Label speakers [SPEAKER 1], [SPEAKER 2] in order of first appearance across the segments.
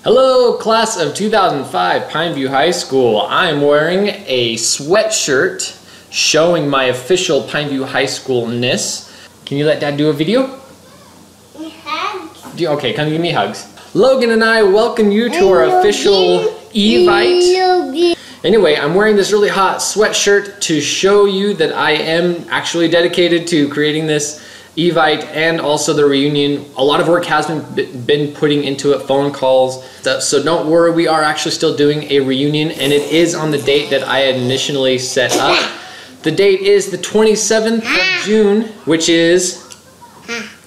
[SPEAKER 1] Hello, class of 2005, Pineview High School. I'm wearing a sweatshirt showing my official Pineview High School-ness. Can you let Dad do a video?
[SPEAKER 2] Hugs.
[SPEAKER 1] Okay, come give me hugs. Logan and I welcome you to our official Evite. Anyway, I'm wearing this really hot sweatshirt to show you that I am actually dedicated to creating this Evite and also the reunion. A lot of work has been putting into it, phone calls, so don't worry, we are actually still doing a reunion, and it is on the date that I had initially set up. The date is the 27th of June, which is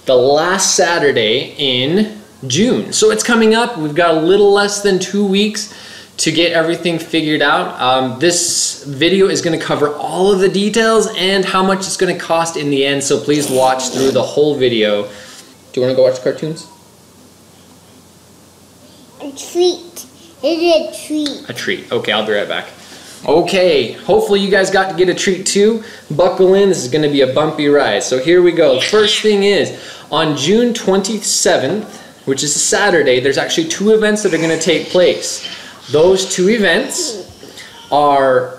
[SPEAKER 1] the last Saturday in June. So it's coming up. We've got a little less than 2 weeks to get everything figured out. This video is gonna cover all of the details and how much it's gonna cost in the end, so please watch through the whole video. Do you wanna go watch cartoons?
[SPEAKER 2] A treat. It's a treat.
[SPEAKER 1] A treat. Okay, I'll be right back. Okay, hopefully you guys got to get a treat too. Buckle in, this is gonna be a bumpy ride. So here we go. First thing is, on June 27th, which is a Saturday, there's actually 2 events that are gonna take place. Those 2 events are,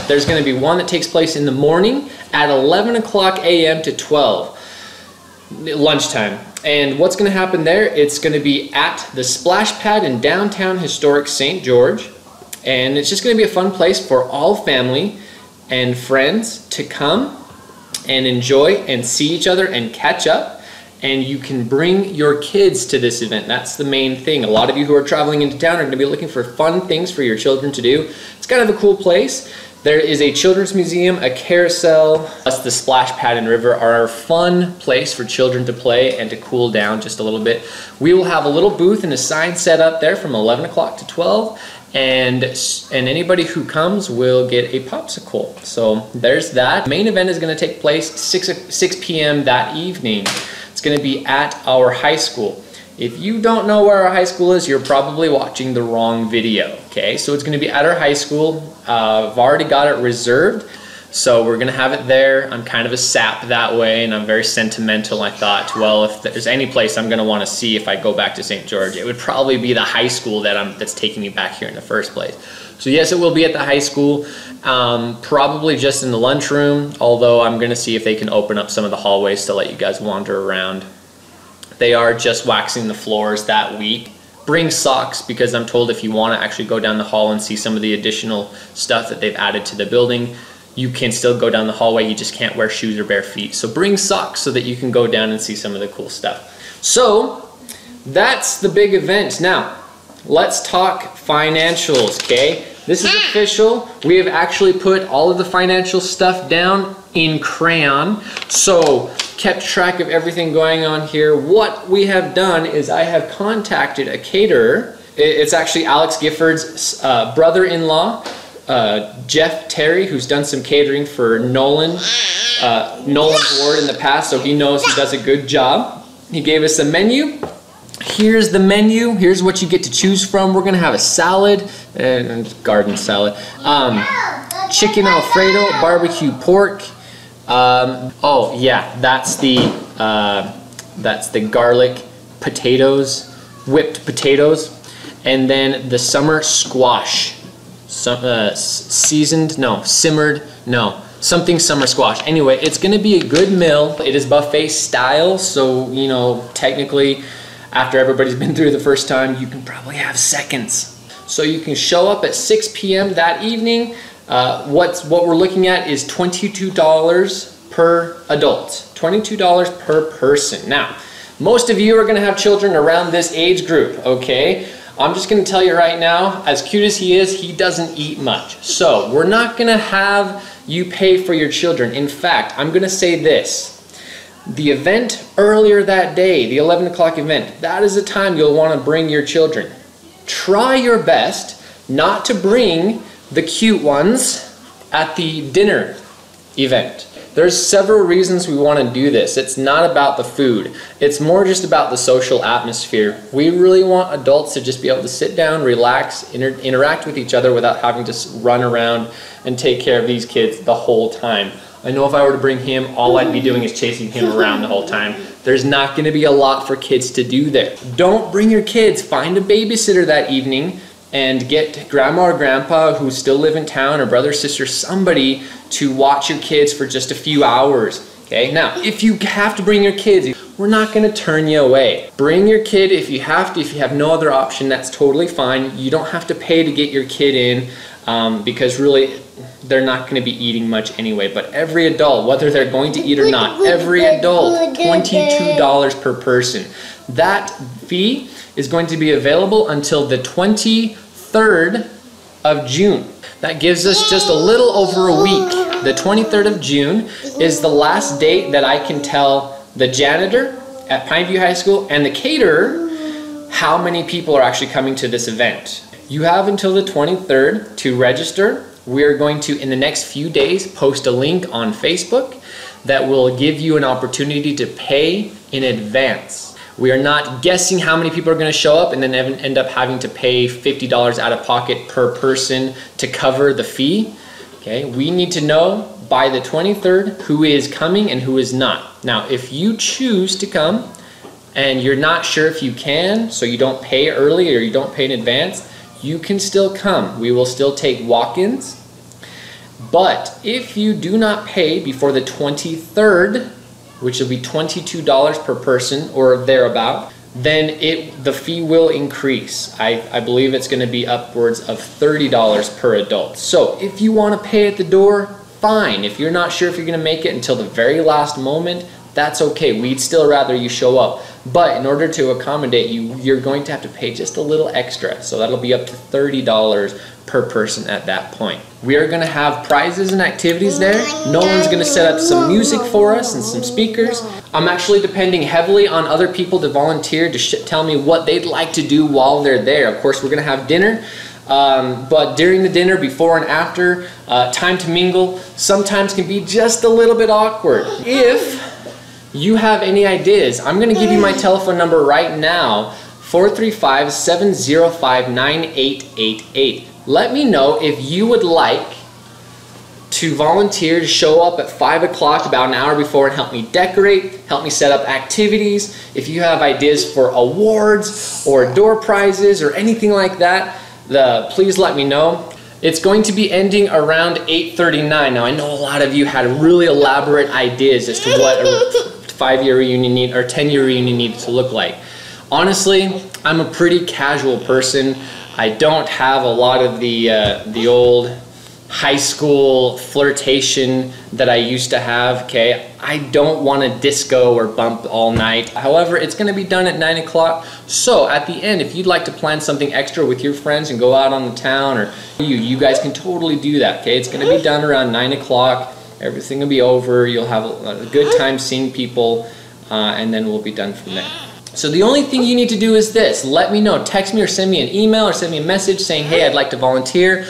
[SPEAKER 1] there's going to be one that takes place in the morning at 11 o'clock a.m. to 12, lunchtime. And what's going to happen there, it's going to be at the Splash Pad in downtown historic St. George. And it's just going to be a fun place for all family and friends to come and enjoy and see each other and catch up. And you can bring your kids to this event. That's the main thing. A lot of you who are traveling into town are going to be looking for fun things for your children to do. It's kind of a cool place. There is a children's museum, a carousel, plus the splash pad and river are a fun place for children to play and to cool down just a little bit. We will have a little booth and a sign set up there from 11 o'clock to 12. And anybody who comes will get a popsicle. So there's that. The main event is going to take place 6 p.m. that evening. It's going to be at our high school. If you don't know where our high school is, you're probably watching the wrong video. Okay, so it's going to be at our high school. I've already got it reserved, so we're going to have it there. I'm kind of a sap that way, and I'm very sentimental. I thought, well, if there's any place I'm going to want to see if I go back to St. George, it would probably be the high school that's taking me back here in the first place. So yes, it will be at the high school, probably just in the lunchroom, although I'm going to see if they can open up some of the hallways to let you guys wander around. They are just waxing the floors that week. Bring socks, because I'm told if you want to actually go down the hall and see some of the additional stuff that they've added to the building, you can still go down the hallway, you just can't wear shoes or bare feet. So bring socks so that you can go down and see some of the cool stuff. So that's the big event. Now, let's talk financials, okay? This is official. We have actually put all of the financial stuff down in crayon. So kept track of everything going on here. What we have done is I have contacted a caterer. It's actually Alex Gifford's brother-in-law, Jeff Terry, who's done some catering for Nolan's ward in the past, so he knows he does a good job. He gave us a menu. Here's the menu. Here's what you get to choose from. We're gonna have a salad, and garden salad, chicken Alfredo, barbecue pork. Oh yeah, that's the garlic potatoes, whipped potatoes, and then the summer squash, simmered something summer squash. Anyway, it's gonna be a good meal. It is buffet style, so you know, technically, after everybody's been through the first time, you can probably have seconds. So you can show up at 6 p.m. that evening. What we're looking at is $22 per adult, $22 per person. Now, most of you are gonna have children around this age group, okay? I'm just gonna tell you right now, as cute as he is, he doesn't eat much. So we're not gonna have you pay for your children. In fact, I'm gonna say this. The event earlier that day, the 11 o'clock event, that is the time you'll want to bring your children. Try your best not to bring the cute ones at the dinner event. There's several reasons we want to do this. It's not about the food. It's more just about the social atmosphere. We really want adults to just be able to sit down, relax, interact with each other without having to run around and take care of these kids the whole time. I know if I were to bring him, all I'd be doing is chasing him around the whole time. There's not going to be a lot for kids to do there. Don't bring your kids. Find a babysitter that evening and get grandma or grandpa who still live in town, or brother, sister, somebody to watch your kids for just a few hours. Okay, now if you have to bring your kids, we're not going to turn you away. Bring your kid if you have to. If you have no other option, that's totally fine. You don't have to pay to get your kid in because really they're not going to be eating much anyway. But every adult, whether they're going to eat or not, every adult, $22 per person. That fee is going to be available until the 23rd of June. That gives us just a little over a week. The 23rd of June is the last date that I can tell the janitor at Pineview High School and the caterer how many people are actually coming to this event. You have until the 23rd to register. We are going to, in the next few days, post a link on Facebook that will give you an opportunity to pay in advance. We are not guessing how many people are going to show up and then end up having to pay $50 out of pocket per person to cover the fee. Okay, we need to know by the 23rd who is coming and who is not. Now, if you choose to come and you're not sure if you can, so you don't pay early or you don't pay in advance, you can still come. We will still take walk-ins. But if you do not pay before the 23rd, which will be $22 per person or thereabout, then the fee will increase. I believe it's going to be upwards of $30 per adult. So if you want to pay at the door, fine. If you're not sure if you're going to make it until the very last moment, that's okay. We'd still rather you show up. But in order to accommodate you, you're going to have to pay just a little extra. So that'll be up to $30 per person at that point. We are going to have prizes and activities there. Nolan's going to set up some music for us and some speakers. I'm actually depending heavily on other people to volunteer to tell me what they'd like to do while they're there. Of course, we're going to have dinner. But during the dinner, before and after, time to mingle sometimes can be just a little bit awkward. If you have any ideas, I'm going to give you my telephone number right now, 435-705-9888. Let me know if you would like to volunteer to show up at 5 o'clock about an hour before and help me decorate, help me set up activities. If you have ideas for awards or door prizes or anything like that, please let me know. It's going to be ending around 8:39. Now I know a lot of you had really elaborate ideas as to what a 5-year reunion need or 10-year reunion needs to look like. Honestly, I'm a pretty casual person. I don't have a lot of the old high school flirtation that I used to have, okay? I don't want to disco or bump all night. However, it's going to be done at 9 o'clock. So at the end, if you'd like to plan something extra with your friends and go out on the town, or you guys can totally do that, okay? It's going to be done around 9 o'clock. Everything will be over. You'll have a good time seeing people, and then we'll be done from there. So the only thing you need to do is this. Let me know. Text me or send me an email or send me a message saying, hey, I'd like to volunteer.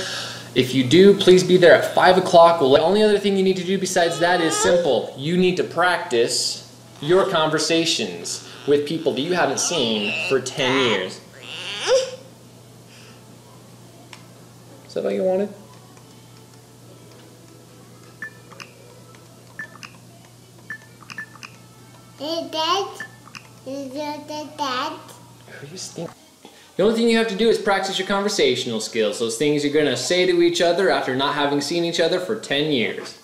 [SPEAKER 1] If you do, please be there at 5 o'clock. The only other thing you need to do besides that is simple. You need to practice your conversations with people that you haven't seen for 10 years. Is that what you wanted?
[SPEAKER 2] Dad? Is that Dad?
[SPEAKER 1] Who do you think? The only thing you have to do is practice your conversational skills. Those things you're going to say to each other after not having seen each other for 10 years.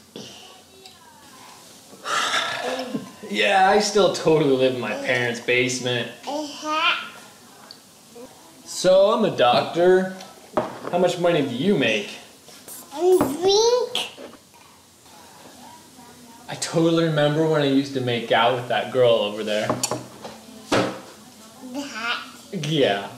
[SPEAKER 1] Yeah, I still totally live in my parents' basement. So, I'm a doctor. How much money do you make?
[SPEAKER 2] I think.
[SPEAKER 1] I totally remember when I used to make out with that girl over there.
[SPEAKER 2] That.
[SPEAKER 1] Yeah.